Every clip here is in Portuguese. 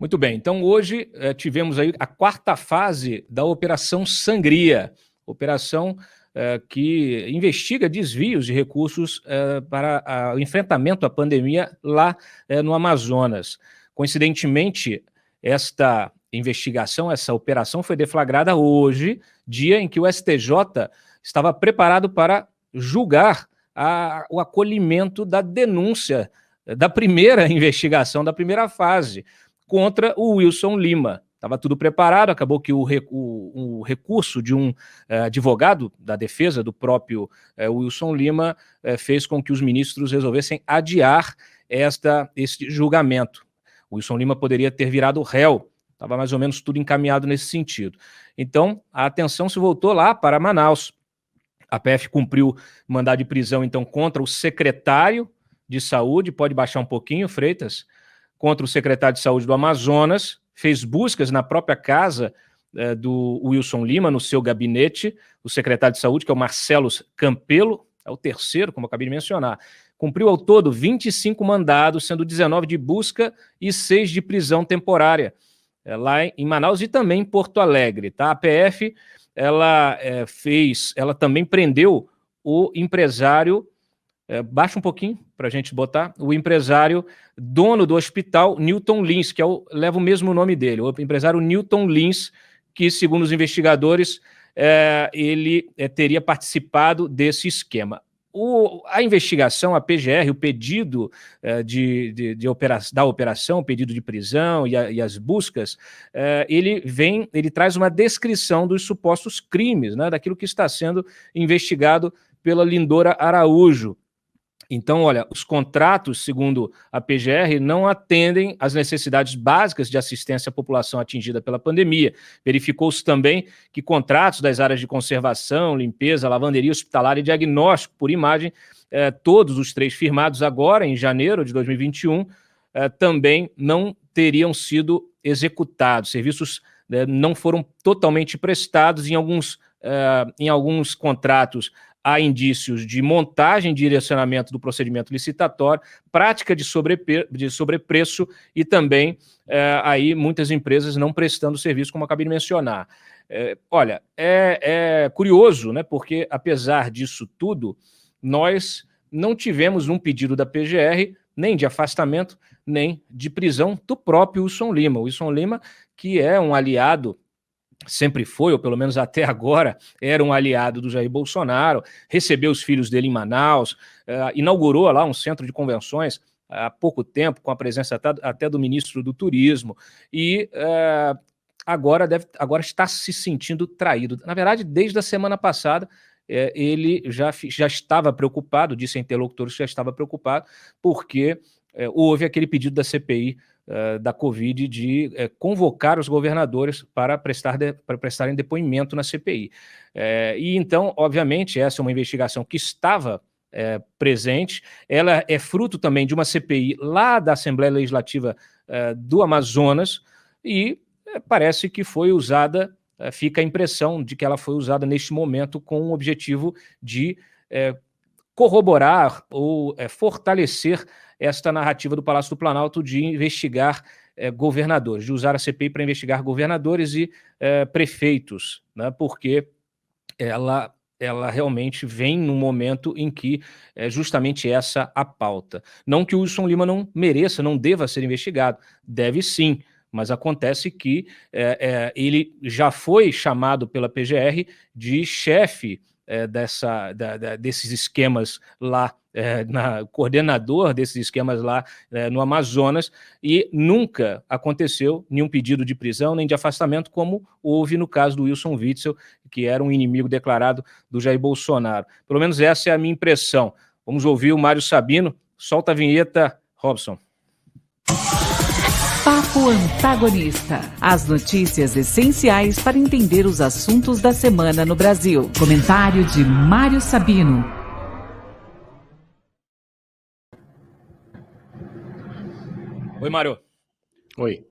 Muito bem, então hoje tivemos aí a quarta fase da Operação Sangria, operação que investiga desvios de recursos para o enfrentamento à pandemia lá no Amazonas. Coincidentemente, esta investigação, essa operação foi deflagrada hoje, dia em que o STJ estava preparado para julgar o acolhimento da denúncia da primeira investigação, da primeira fase, contra o Wilson Lima. Estava tudo preparado, acabou que o recurso de um advogado da defesa do próprio Wilson Lima fez com que os ministros resolvessem adiar este julgamento. O Wilson Lima poderia ter virado réu, estava mais ou menos tudo encaminhado nesse sentido. Então, a atenção se voltou lá para Manaus. A PF cumpriu mandado de prisão, então, contra o secretário de Saúde, pode baixar um pouquinho, Freitas, contra o secretário de Saúde do Amazonas, fez buscas na própria casa do Wilson Lima, no seu gabinete, o secretário de Saúde, que é o Marcelo Campelo, é o terceiro, como eu acabei de mencionar. Cumpriu ao todo 25 mandados, sendo 19 de busca e 6 de prisão temporária, lá em Manaus e também em Porto Alegre. Tá? A PF ela também prendeu o empresário, baixa um pouquinho para a gente botar, o empresário dono do hospital, Newton Lins, que leva o mesmo nome dele, o empresário Newton Lins, que, segundo os investigadores, ele teria participado desse esquema. A investigação, a PGR, o pedido da operação, o pedido de prisão e as buscas, ele traz uma descrição dos supostos crimes, né, daquilo que está sendo investigado pela Lindora Araújo. Então, olha, os contratos, segundo a PGR, não atendem às necessidades básicas de assistência à população atingida pela pandemia. Verificou-se também que contratos das áreas de conservação, limpeza, lavanderia hospitalar e diagnóstico por imagem, todos os 3 firmados agora, em janeiro de 2021, também não teriam sido executados. Serviços não foram totalmente prestados em alguns contratos. Há indícios de montagem e direcionamento do procedimento licitatório, prática de sobrepreço e também aí muitas empresas não prestando serviço, como eu acabei de mencionar. Olha, é curioso, né, porque apesar disso tudo, nós não tivemos um pedido da PGR nem de afastamento, nem de prisão do próprio Wilson Lima. O Wilson Lima, que é um aliado, sempre foi, ou pelo menos até agora, era um aliado do Jair Bolsonaro, recebeu os filhos dele em Manaus, inaugurou lá um centro de convenções há pouco tempo, com a presença até do ministro do Turismo, e agora está se sentindo traído. Na verdade, desde a semana passada, ele já estava preocupado, disse a interlocutores que já estava preocupado, porque houve aquele pedido da CPI da Covid de convocar os governadores para prestarem depoimento na CPI. E então, obviamente, essa é uma investigação que estava presente, ela é fruto também de uma CPI lá da Assembleia Legislativa do Amazonas e parece que foi usada, fica a impressão de que ela foi usada neste momento com o objetivo de corroborar ou fortalecer esta narrativa do Palácio do Planalto de investigar governadores, de usar a CPI para investigar governadores e prefeitos, né, porque ela realmente vem num momento em que é justamente essa a pauta. Não que o Wilson Lima não mereça, não deva ser investigado, deve sim, mas acontece que ele já foi chamado pela PGR de chefe desses esquemas lá, coordenador desses esquemas lá no Amazonas, e nunca aconteceu nenhum pedido de prisão nem de afastamento, como houve no caso do Wilson Witzel, que era um inimigo declarado do Jair Bolsonaro. Pelo menos essa é a minha impressão. Vamos ouvir o Mário Sabino. Solta a vinheta, Robson. Papo Antagonista. As notícias essenciais para entender os assuntos da semana no Brasil. Comentário de Mário Sabino. Oi, Mário. Oi.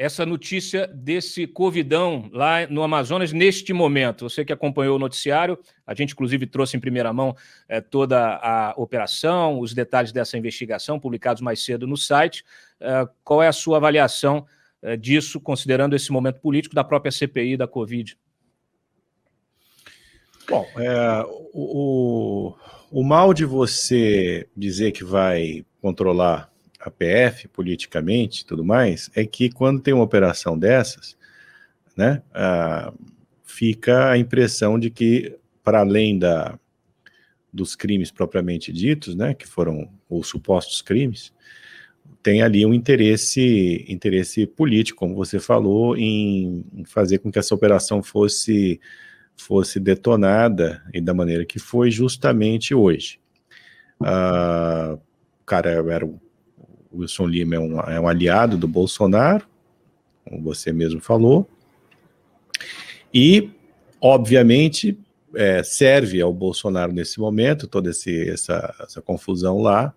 essa notícia desse Covidão lá no Amazonas neste momento. Você que acompanhou o noticiário, a gente inclusive trouxe em primeira mão toda a operação, os detalhes dessa investigação, publicados mais cedo no site. Qual é a sua avaliação disso, considerando esse momento político da própria CPI da Covid? Bom, o mal de você dizer que vai controlar a PF politicamente e tudo mais, é que quando tem uma operação dessas, né, fica a impressão de que, para além dos crimes propriamente ditos, né, que foram os supostos crimes, tem ali um interesse político, como você falou, em fazer com que essa operação fosse detonada e da maneira que foi justamente hoje. O cara o Wilson Lima é um aliado do Bolsonaro, como você mesmo falou, e, obviamente, serve ao Bolsonaro nesse momento, toda essa confusão lá,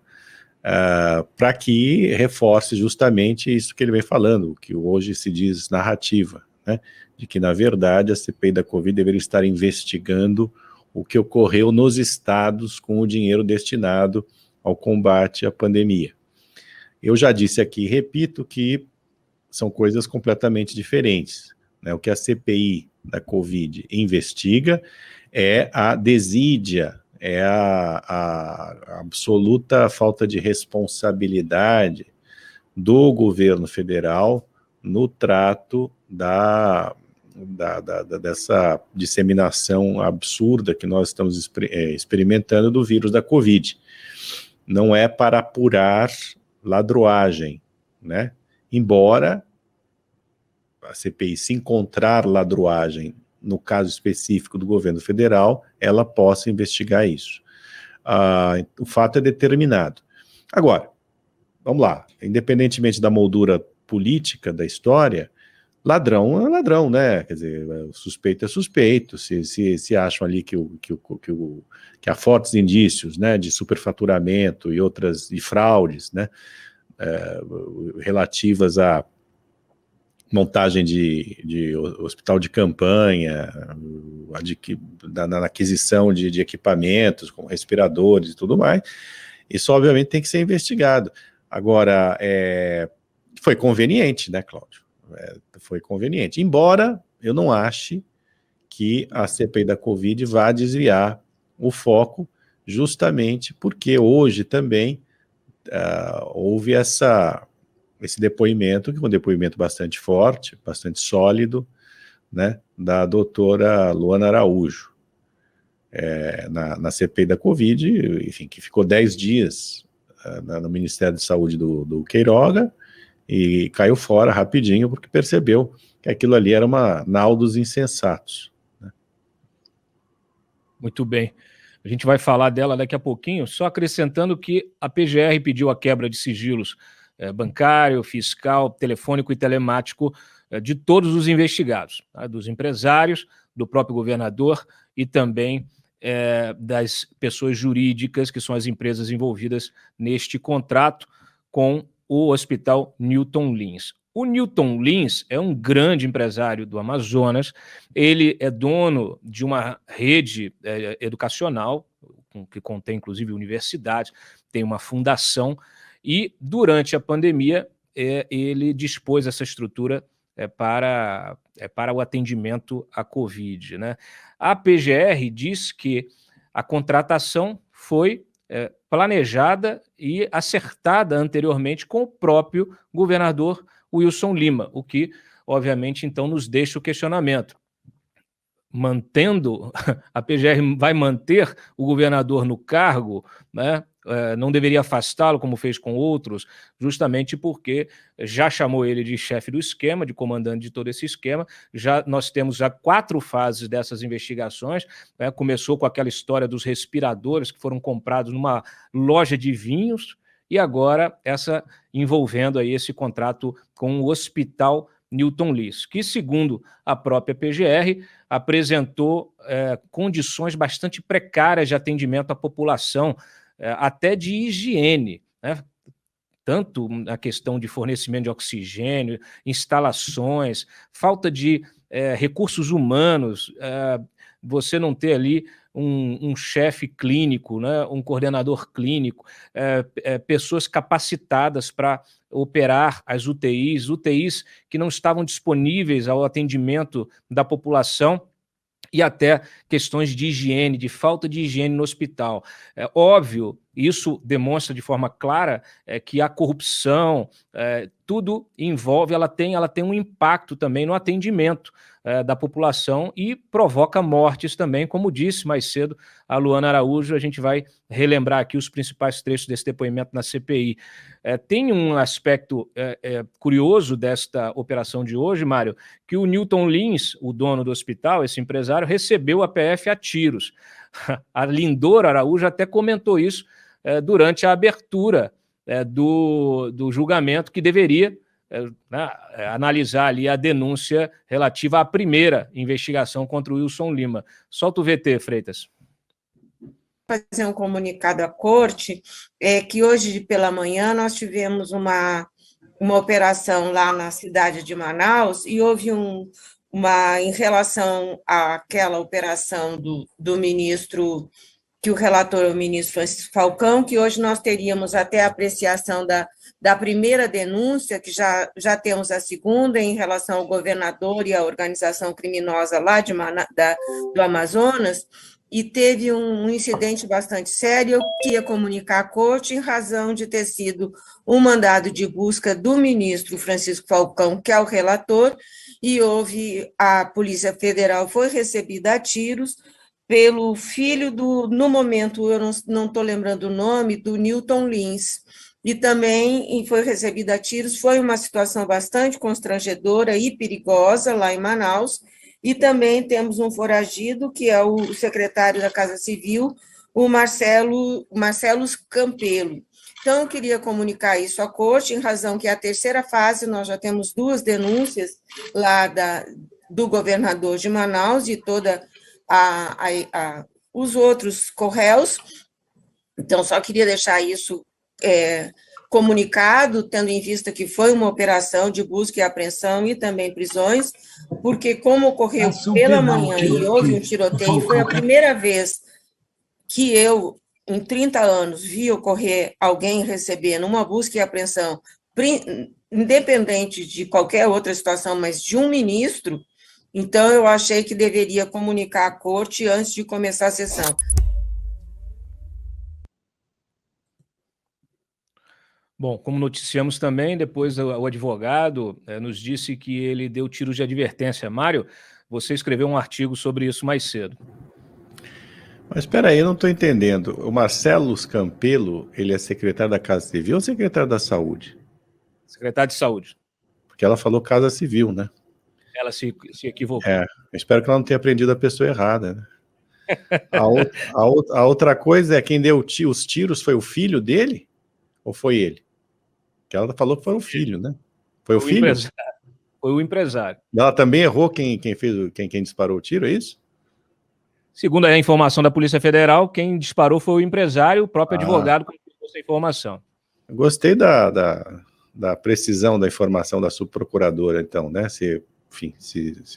para que reforce justamente isso que ele vem falando, que hoje se diz narrativa, né, de que, na verdade, a CPI da Covid deveria estar investigando o que ocorreu nos estados com o dinheiro destinado ao combate à pandemia. Eu já disse aqui e repito que são coisas completamente diferentes, né? O que a CPI da Covid investiga é a desídia, é a absoluta falta de responsabilidade do governo federal no trato dessa disseminação absurda que nós estamos experimentando do vírus da Covid. Não é para apurar ladroagem, né? Embora a CPI, se encontrar ladroagem no caso específico do governo federal, ela possa investigar isso. O fato é determinado. Agora, vamos lá, independentemente da moldura política da história, ladrão é ladrão, né? Quer dizer, suspeito é suspeito. Se acham ali que há fortes indícios, né, de superfaturamento e fraudes, né, relativas à montagem de hospital de campanha, na aquisição de equipamentos, como respiradores e tudo mais, isso obviamente tem que ser investigado. Agora, foi conveniente, né, Cláudio? Foi conveniente, embora eu não ache que a CPI da Covid vá desviar o foco, justamente porque hoje também houve esse depoimento, que é um depoimento bastante forte, bastante sólido, né, da doutora Luana Araújo, na CPI da Covid, enfim, que ficou 10 dias no Ministério de Saúde do Queiroga, e caiu fora rapidinho, porque percebeu que aquilo ali era uma nau dos insensatos, né? Muito bem. A gente vai falar dela daqui a pouquinho, só acrescentando que a PGR pediu a quebra de sigilos bancário, fiscal, telefônico e telemático de todos os investigados, tá? Dos empresários, do próprio governador e também das pessoas jurídicas, que são as empresas envolvidas neste contrato com o Hospital Newton Lins. O Newton Lins é um grande empresário do Amazonas, ele é dono de uma rede educacional, que contém inclusive universidades, tem uma fundação, e durante a pandemia ele dispôs essa estrutura para o atendimento à Covid, né? A PGR diz que a contratação foi planejada e acertada anteriormente com o próprio governador Wilson Lima, o que, obviamente, então nos deixa o questionamento. Mantendo, a PGR vai manter o governador no cargo, né? Não deveria afastá-lo, como fez com outros, justamente porque já chamou ele de chefe do esquema, de comandante de todo esse esquema. Nós temos já 4 fases dessas investigações, né? Começou com aquela história dos respiradores que foram comprados numa loja de vinhos, e agora essa envolvendo aí esse contrato com o Hospital Newton Lins, que, segundo a própria PGR, apresentou condições bastante precárias de atendimento à população, até de higiene, né? tanto na questão de fornecimento de oxigênio, instalações, falta de recursos humanos, você não ter ali um chefe clínico, né, um coordenador clínico, pessoas capacitadas para operar as UTIs que não estavam disponíveis ao atendimento da população, e até questões de higiene, de falta de higiene no hospital. É óbvio, isso demonstra de forma clara que a corrupção, tudo envolve, ela tem um impacto também no atendimento da população e provoca mortes também, como disse mais cedo a Luana Araújo. A gente vai relembrar aqui os principais trechos desse depoimento na CPI. Tem um aspecto curioso desta operação de hoje, Mário, que o Newton Lins, o dono do hospital, esse empresário, recebeu a PF a tiros. A Lindora Araújo até comentou isso durante a abertura do julgamento, que deveria analisar ali a denúncia relativa à primeira investigação contra o Wilson Lima. Solta o VT, Freitas. Fazer um comunicado à corte, que hoje pela manhã nós tivemos uma operação lá na cidade de Manaus, e houve em relação àquela operação do ministro, que o relator é o ministro Francisco Falcão, que hoje nós teríamos até a apreciação da primeira denúncia, que já temos a segunda, em relação ao governador e à organização criminosa lá do Amazonas, e teve um incidente bastante sério. Eu queria comunicar à corte, em razão de ter sido um mandado de busca do ministro Francisco Falcão, que é o relator, e a Polícia Federal foi recebida a tiros pelo filho no momento, eu não estou lembrando o nome, do Newton Lins, e também foi recebida a tiros. Foi uma situação bastante constrangedora e perigosa lá em Manaus. E também temos um foragido, que é o secretário da Casa Civil, o Marcelo Campelo. Então, eu queria comunicar isso à corte, em razão que a terceira fase, nós já temos 2 denúncias lá do governador de Manaus e toda os outros correios. Então, só queria deixar isso comunicado, tendo em vista que foi uma operação de busca e apreensão e também prisões, porque como ocorreu pela manhã e houve um tiroteio, foi a primeira vez que eu, em 30 anos, vi ocorrer alguém recebendo uma busca e apreensão, independente de qualquer outra situação, mas de um ministro. Então, eu achei que deveria comunicar à corte antes de começar a sessão. Bom, como noticiamos também, depois o advogado nos disse que ele deu tiros de advertência. Mário, você escreveu um artigo sobre isso mais cedo. Mas espera aí, eu não estou entendendo. O Marcelo Campelo, ele é secretário da Casa Civil ou secretário da Saúde? Secretário de Saúde. Porque ela falou Casa Civil, né? Ela se equivocou. Eu espero que ela não tenha aprendido a pessoa errada, né? A outra coisa é, quem deu os tiros foi o filho dele? Ou foi ele? Que ela falou que foi o filho, né? Foi o filho? Foi o empresário. Ela também errou quem disparou o tiro, é isso? Segundo a informação da Polícia Federal, quem disparou foi o empresário, o próprio advogado que deu essa informação. Eu gostei da precisão da informação da subprocuradora, então, né? Se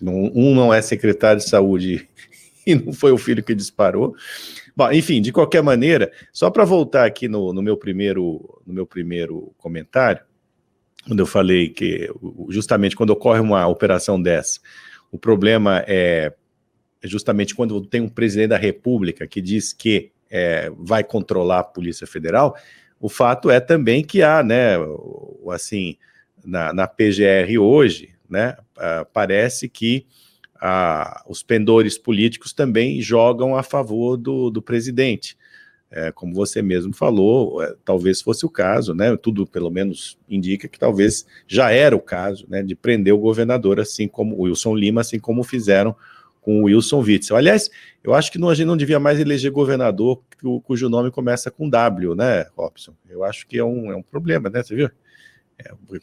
não é secretário de saúde e não foi o filho que disparou. Bom, enfim, de qualquer maneira, só para voltar aqui no meu primeiro comentário, quando eu falei que justamente quando ocorre uma operação dessa, o problema é justamente quando tem um presidente da República que diz que vai controlar a Polícia Federal. O fato é também que há, né, assim, na PGR hoje, né, parece que os pendores políticos também jogam a favor do presidente. Como você mesmo falou, talvez fosse o caso, né? Tudo pelo menos indica que talvez já era o caso, né, de prender o governador, assim como o Wilson Lima, assim como fizeram com o Wilson Witzel. Aliás, eu acho que a gente não devia mais eleger governador cujo nome começa com W, né, Robson? Eu acho que é um problema, né? Você viu?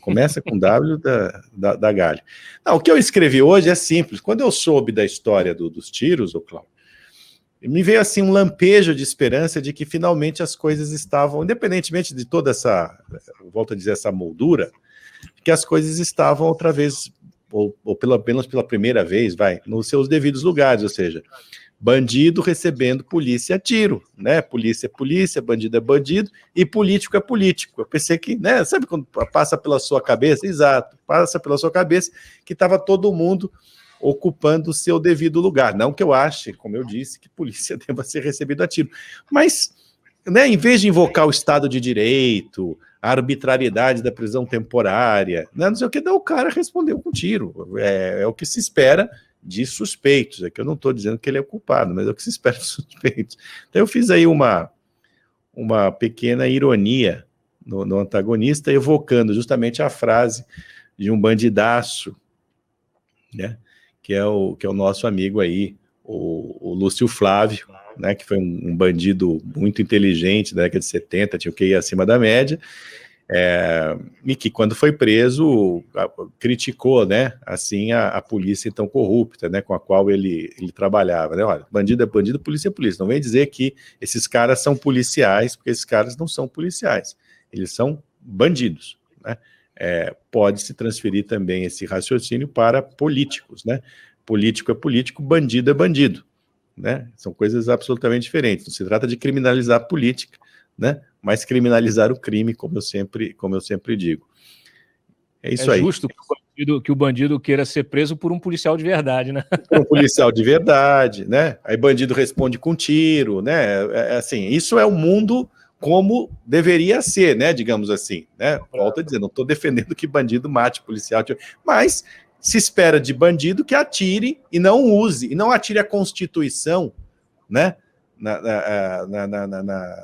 Começa com W da Galho. Não, o que eu escrevi hoje é simples. Quando eu soube da história dos tiros, Cláudio, me veio assim um lampejo de esperança de que finalmente as coisas estavam, independentemente de toda essa, volto a dizer, essa moldura, que as coisas estavam outra vez, ou pelo menos pela primeira vez, nos seus devidos lugares, ou seja, bandido recebendo polícia a tiro, né? Polícia é polícia, bandido é bandido, e político é político. Eu pensei que, né? Sabe quando passa pela sua cabeça? Exato, passa pela sua cabeça que estava todo mundo ocupando o seu devido lugar. Não que eu ache, como eu disse, que polícia deva ser recebida a tiro. Mas, né, em vez de invocar o Estado de Direito, a arbitrariedade da prisão temporária, né, não sei o que, o cara respondeu com tiro. É o que se espera de suspeitos. É que eu não estou dizendo que ele é o culpado, mas é o que se espera de suspeitos. Então eu fiz aí uma pequena ironia no antagonista, evocando justamente a frase de um bandidaço, né, que é o nosso amigo aí, o Lúcio Flávio, né, que foi um bandido muito inteligente da década de 70, tinha o QI acima da média, e que quando foi preso criticou, né, assim, a polícia então corrupta, né, com a qual ele trabalhava, né? Olha, bandido é bandido, polícia é polícia. Não vem dizer que esses caras são policiais, porque esses caras não são policiais, eles são bandidos, né? Pode se transferir também esse raciocínio para políticos, né? Político é político, bandido é bandido, né? São coisas absolutamente diferentes. Não se trata de criminalizar a política, né? Mas criminalizar o crime, como eu sempre digo. É isso aí. É justo que o bandido queira ser preso por um policial de verdade, né? Por um policial de verdade, né? Aí bandido responde com tiro, né? Assim, isso é o mundo como deveria ser, né? Digamos assim, né? Volto a dizer, não estou defendendo que bandido mate policial, mas se espera de bandido que atire e não use, e não atire a Constituição, né?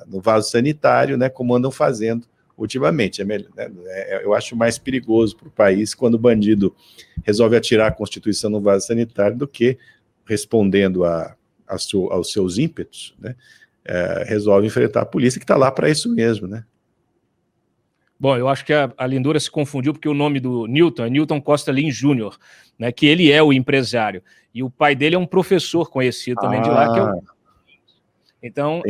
No vaso sanitário, né? Como andam fazendo ultimamente. Eu acho mais perigoso para o país quando o bandido resolve atirar a Constituição no vaso sanitário do que, respondendo aos seus ímpetos, né? Resolve enfrentar a polícia, que está lá para isso mesmo, né? Bom, eu acho que a Lindora se confundiu porque o nome do Newton é Newton Costa Lins Júnior, né, que ele é o empresário. E o pai dele é um professor conhecido também de lá, que é o... Então,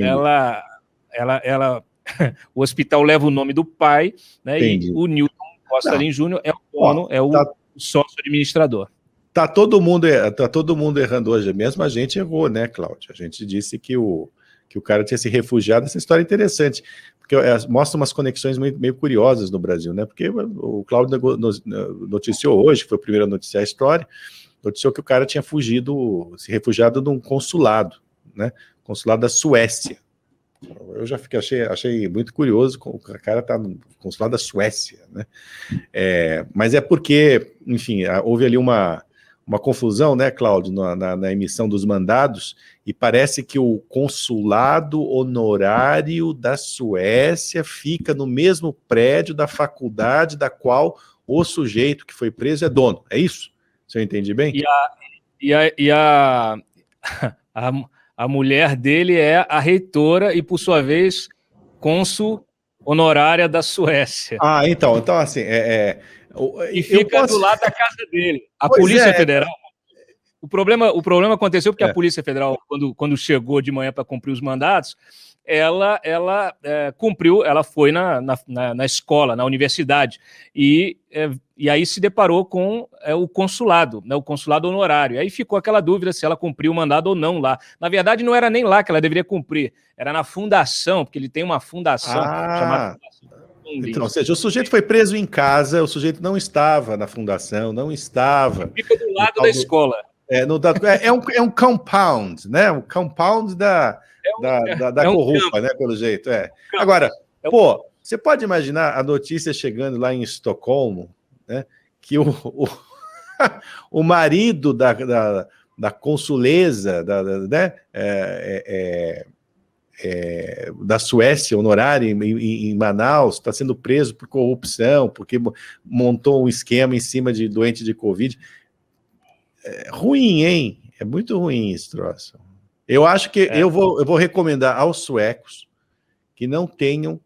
o hospital leva o nome do pai, né, e o Newton Costa Lins Júnior é o dono, o sócio administrador. Tá todo mundo errando hoje. Mesmo a gente errou, né, Cláudio? A gente disse que o cara tinha se refugiado. Essa história é interessante, porque mostra umas conexões meio curiosas no Brasil, né? Porque o Cláudio noticiou hoje, que foi o primeiro a noticiar a história, noticiou que o cara tinha se refugiado num consulado, né? Consulado da Suécia. Eu já achei muito curioso, o cara tá no consulado da Suécia, né? Mas é porque, enfim, houve ali uma confusão, né, Cláudio, na emissão dos mandados, e parece que o consulado honorário da Suécia fica no mesmo prédio da faculdade da qual o sujeito que foi preso é dono. É isso? Se eu entendi bem? A mulher dele é a reitora e, por sua vez, cônsul honorária da Suécia. Então assim... E fica do lado da casa dele. A Polícia Federal... O problema aconteceu porque a Polícia Federal, quando chegou de manhã para cumprir os mandados, ela cumpriu, ela foi na escola, na universidade, e aí se deparou com o consulado, né, o consulado honorário. Aí ficou aquela dúvida se ela cumpriu o mandado ou não lá. Na verdade, não era nem lá que ela deveria cumprir, era na fundação, porque ele tem uma fundação chamada... Então, ou seja, o sujeito foi preso em casa, o sujeito não estava na fundação, não estava... Fica do lado da escola. É um compound, né? Um compound da corrupa, né? Pelo jeito, Agora, você pode imaginar a notícia chegando lá em Estocolmo, né? Que o marido da consuleza, né? Da Suécia honorária em Manaus está sendo preso por corrupção, porque montou um esquema em cima de doente de Covid. Ruim, hein? É muito ruim esse troço. Eu acho que eu vou recomendar aos suecos que não tenham,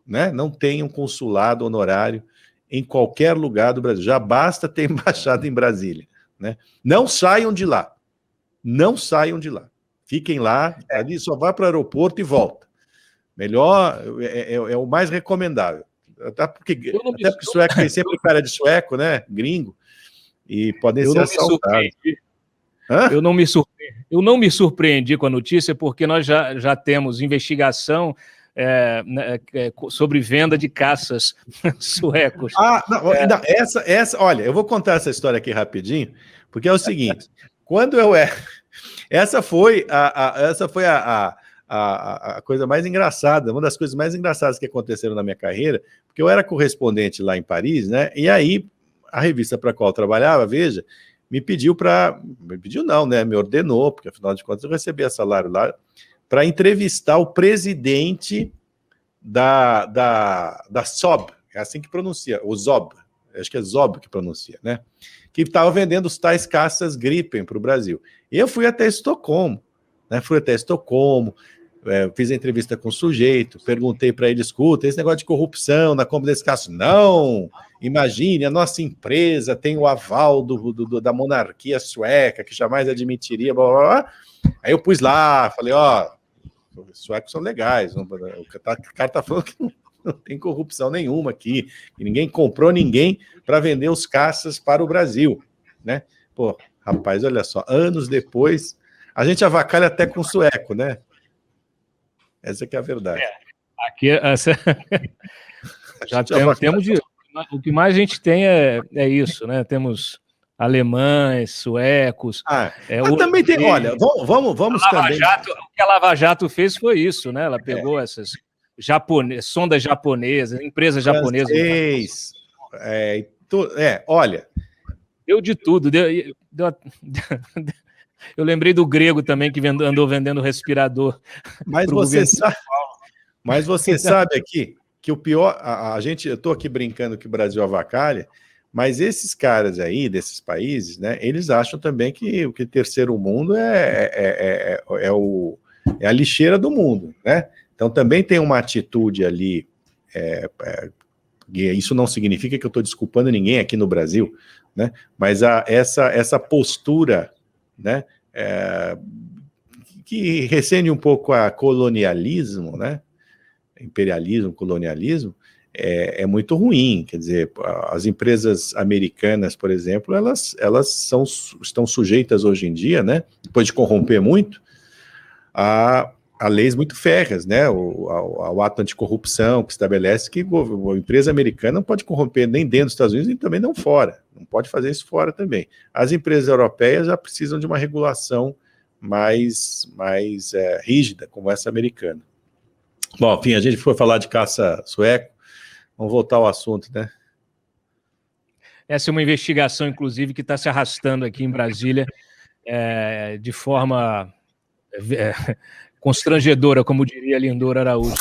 né, não tenham consulado honorário em qualquer lugar do Brasil. Já basta ter embaixada em Brasília, né? Não saiam de lá. Não saiam de lá. Fiquem lá, ali só vai para o aeroporto e volta. Melhor, é o mais recomendável. Até porque sueco tem sempre cara de sueco, né? Gringo. E podem ser assaltados. Eu não me surpreendi com a notícia, porque nós já temos investigação sobre venda de caças suecos. Olha, eu vou contar essa história aqui rapidinho, porque é o seguinte: quando eu era. Essa foi a coisa mais engraçada, uma das coisas mais engraçadas que aconteceram na minha carreira, porque eu era correspondente lá em Paris, né? E aí a revista para a qual eu trabalhava, Veja, me ordenou, porque afinal de contas eu recebia salário lá, para entrevistar o presidente da SOB, é assim que pronuncia, o ZOB, acho que é ZOB que pronuncia, né? Que estava vendendo os tais caças Gripen para o Brasil. E eu fui até Estocolmo, né? Fiz a entrevista com o sujeito, perguntei para ele, escuta, esse negócio de corrupção na compra desse caça, não, imagine, a nossa empresa tem o aval da monarquia sueca, que jamais admitiria, blá, blá, blá. Aí eu pus lá, falei, os suecos são legais, o cara está falando que não tem corrupção nenhuma aqui, e ninguém comprou ninguém para vender os caças para o Brasil, né? Pô, rapaz, olha só, anos depois, a gente avacalha até com o sueco, né? Essa que é a verdade. Aqui, temos o que mais a gente tem é isso, né? Temos alemães, suecos. Mas também tem, olha, vamos também. O que a Lava Jato fez foi isso, né? Ela pegou essas sondas japonesas, empresas japonesas. Olha. Deu de tudo. Eu lembrei do grego também, que andou vendendo respirador. Mas você sabe aqui que o pior, eu estou aqui brincando que o Brasil avacalha, mas esses caras aí, desses países, né, eles acham também que o terceiro mundo é a lixeira do mundo, né? Então também tem uma atitude ali, isso não significa que eu estou desculpando ninguém aqui no Brasil, né? Mas essa postura, né, que recende um pouco a colonialismo, né? Imperialismo, colonialismo, é muito ruim. Quer dizer, as empresas americanas, por exemplo, elas estão sujeitas hoje em dia, né? Depois de corromper muito, a leis muito férreas, né? O ato anticorrupção, que estabelece que a empresa americana não pode corromper nem dentro dos Estados Unidos e também não fora. Não pode fazer isso fora também. As empresas europeias já precisam de uma regulação mais rígida, como essa americana. Bom, enfim, a gente foi falar de caça sueco, vamos voltar ao assunto, né? Essa é uma investigação, inclusive, que está se arrastando aqui em Brasília de forma constrangedora, como diria Lindor Araújo.